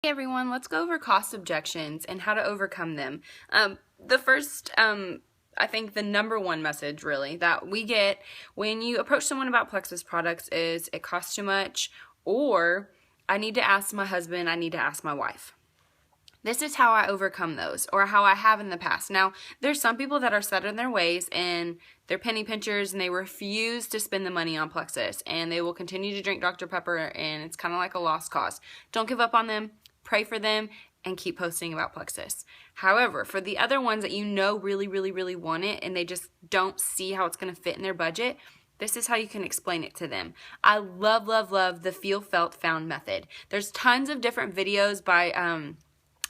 Hey everyone, let's go over cost objections and how to overcome them. The first, I think the number one message really that we get when you approach someone about Plexus products is it costs too much, or I need to ask my husband, I need to ask my wife. This is how I overcome those, or how I have in the past. Now, there's some people that are set in their ways and they're penny pinchers and they refuse to spend the money on Plexus and they will continue to drink Dr. Pepper and it's kind of like a lost cause. Don't give up on them. Pray for them, and keep posting about Plexus. However, for the other ones that you know really want it and they just don't see how it's going to fit in their budget, this is how you can explain it to them. I love the feel, felt, found method. There's tons of different videos by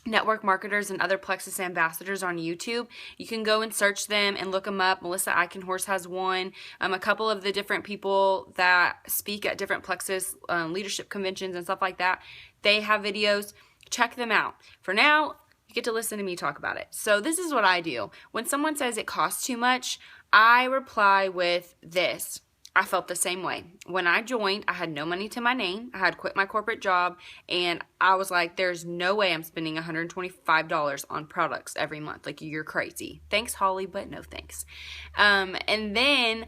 network marketers and other Plexus ambassadors on YouTube. You can go and search them and look them up. Melissa Eichenhorst has one. A couple of the different people that speak at different Plexus leadership conventions and stuff like that, they have videos. Check them out. For now, you get to listen to me talk about it. So this is what I do. When someone says it costs too much, I reply with this. I felt the same way. When I joined, I had no money to my name. I had quit my corporate job, and I was like, there's no way I'm spending $125 on products every month. Like, you're crazy. Thanks, Holly, but no thanks. And then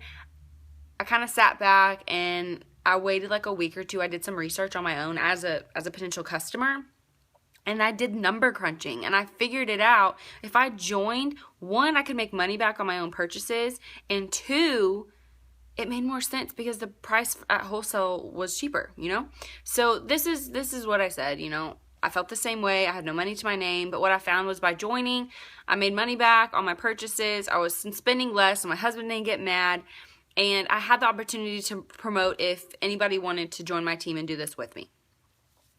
I kind of sat back, and I waited like a week or two. I did some research on my own as a potential customer. And I did number crunching and I figured it out. If I joined, one, I could make money back on my own purchases, and two, it made more sense because the price at wholesale was cheaper, So this is what I said, I felt the same way. I had no money to my name, but what I found was by joining, I made money back on my purchases. I was spending less so my husband didn't get mad, and I had the opportunity to promote if anybody wanted to join my team and do this with me.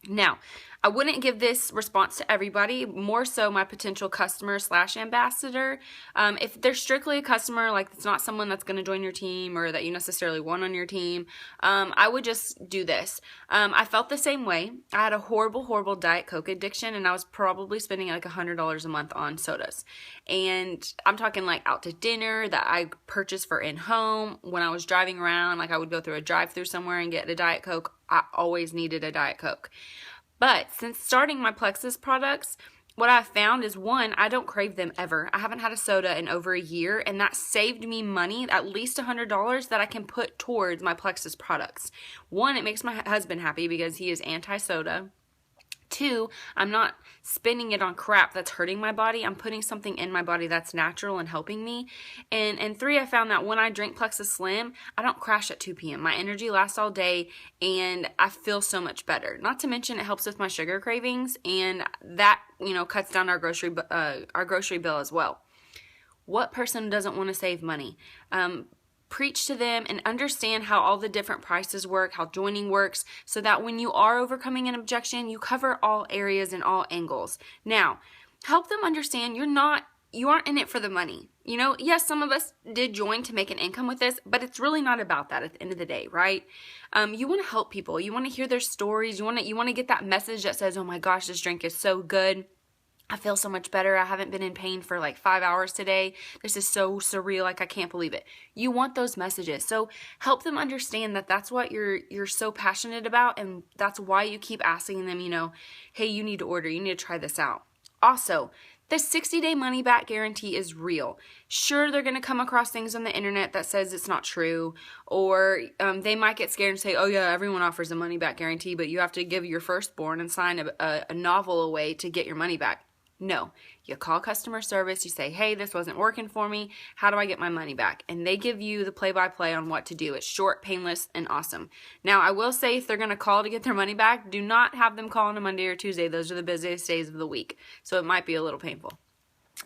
Now, I wouldn't give this response to everybody, more so my potential customer / ambassador. If they're strictly a customer, like it's not someone that's going to join your team or that you necessarily want on your team, I would just do this. I felt the same way. I had a horrible Diet Coke addiction, and I was probably spending like $100 a month on sodas. And I'm talking like out to dinner that I purchased for in-home. When I was driving around, like I would go through a drive-through somewhere and get a Diet Coke. I always needed a Diet Coke. But since starting my Plexus products, what I've found is, one, I don't crave them ever. I haven't had a soda in over a year, and that saved me money, at least $100 that I can put towards my Plexus products. One, it makes my husband happy because he is anti-soda. Two, I'm not spending it on crap that's hurting my body. I'm putting something in my body that's natural and helping me. And three, I found that when I drink Plexus Slim, I don't crash at 2 p.m. My energy lasts all day, and I feel so much better. Not to mention it helps with my sugar cravings, and that, cuts down our grocery bill as well. What person doesn't want to save money? Preach to them and understand how all the different prices work, how joining works, so that when you are overcoming an objection, you cover all areas and all angles. Now, help them understand you aren't in it for the money. Yes, some of us did join to make an income with this, but it's really not about that at the end of the day, right? You want to help people. You want to hear their stories. You want to get that message that says, oh my gosh, this drink is so good. I feel so much better. I haven't been in pain for like 5 hours today. This is so surreal. Like, I can't believe it. You want those messages. So help them understand that that's what you're so passionate about, and that's why you keep asking them, hey, you need to order. You need to try this out. Also, the 60-day money-back guarantee is real. Sure, they're going to come across things on the internet that says it's not true, or they might get scared and say, oh yeah, everyone offers a money-back guarantee, but you have to give your firstborn and sign a novel away to get your money back. No, you call customer service, you say, hey, this wasn't working for me. How do I get my money back? And they give you the play-by-play on what to do. It's short, painless, and awesome. Now, I will say, if they're going to call to get their money back, do not have them call on a Monday or Tuesday. Those are the busiest days of the week, so it might be a little painful.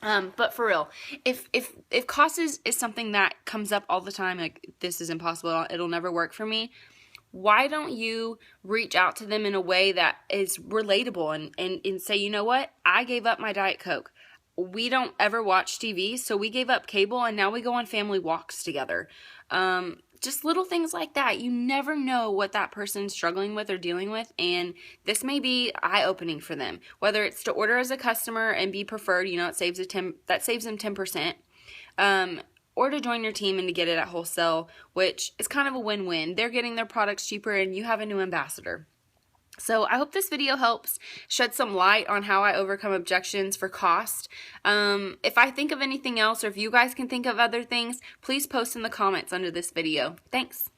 But for real, if cost is something that comes up all the time, like this is impossible, it'll never work for me, why don't you reach out to them in a way that is relatable and say, you know what? I gave up my Diet Coke. We don't ever watch TV, so we gave up cable, and now we go on family walks together. Just little things like that. You never know what that person's struggling with or dealing with, and this may be eye-opening for them. Whether it's to order as a customer and be preferred, it saves them 10%. Or to join your team and to get it at wholesale, which is kind of a win-win. They're getting their products cheaper and you have a new ambassador. So I hope this video helps shed some light on how I overcome objections for cost. If I think of anything else, or if you guys can think of other things, please post in the comments under this video. Thanks.